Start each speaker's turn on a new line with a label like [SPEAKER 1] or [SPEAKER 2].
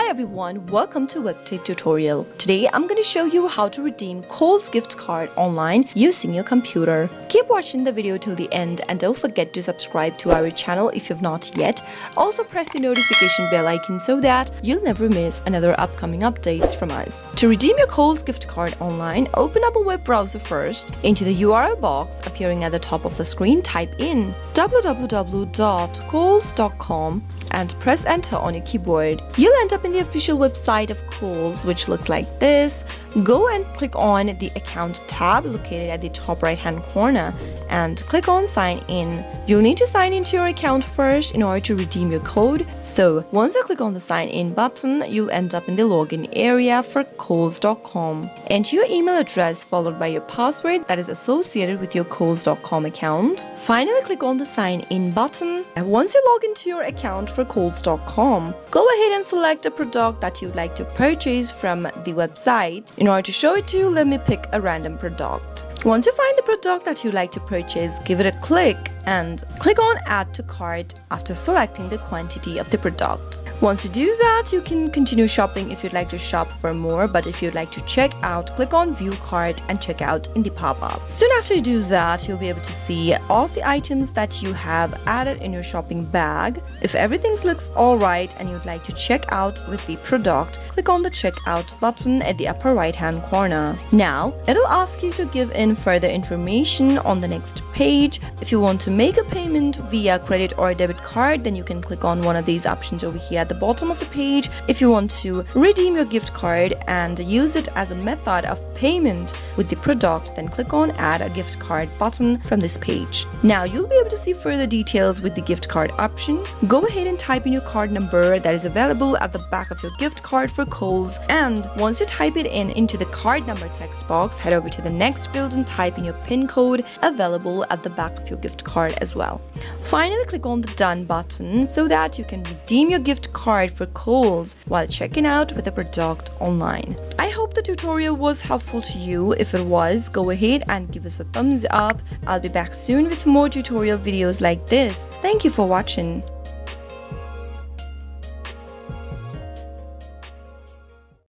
[SPEAKER 1] Hi everyone, welcome to Webtech Tutorial. Today I'm going to show you how to redeem Kohl's gift card online using your computer. Keep watching the video till the end and don't forget to subscribe to our channel if you've not yet. Also press the notification bell icon so that you'll never miss another upcoming updates from us. To redeem your Kohl's gift card online, open up a web browser first. Into the URL box appearing at the top of the screen, type in www.kohls.com and press enter on your keyboard. You'll end up in the official website of Kohl's, which looks like this. Go and click on the account tab located at the top right hand corner and click on sign in. You'll need to sign into your account first in order to redeem your code. So once you click on the sign in button, you'll end up in the login area for kohls.com. Enter your email address followed by your password that is associated with your kohls.com account. Finally, click on the sign in button. And once you log into your account for kohls.com, go ahead and select a product that you'd like to purchase from the website. In order to show it to you, let me pick a random product. Once you find the product that you'd like to purchase, give it a click and click on add to cart after selecting the quantity of the product. Once you do that, you can continue shopping if you'd like to shop for more, but if you'd like to check out, click on view cart and check out in the pop-up. Soon after you do that, you'll be able to see all of the items that you have added in your shopping bag. If everything looks alright and you'd like to check out with the product, click on the checkout button at the upper right hand corner. Now, it'll ask you to give in further information on the next page. If you want to make a payment via credit or debit card, then you can click on one of these options over here at the bottom of the page. If you want to redeem your gift card and use it as a method of payment with the product, then click on add a gift card button from this page. Now you'll be able to see further details with the gift card option. Go ahead and type in your card number that is available at the back of your gift card for Kohl's, and once you type it into the card number text box, head over to the next field and type in your PIN code available at the back of your gift card as well. Finally, click on the done button so that you can redeem your gift card for Kohl's while checking out with a product online. I hope the tutorial was helpful to you. If it was, go ahead and give us a thumbs up. I'll be back soon with more tutorial videos like this. Thank you for watching.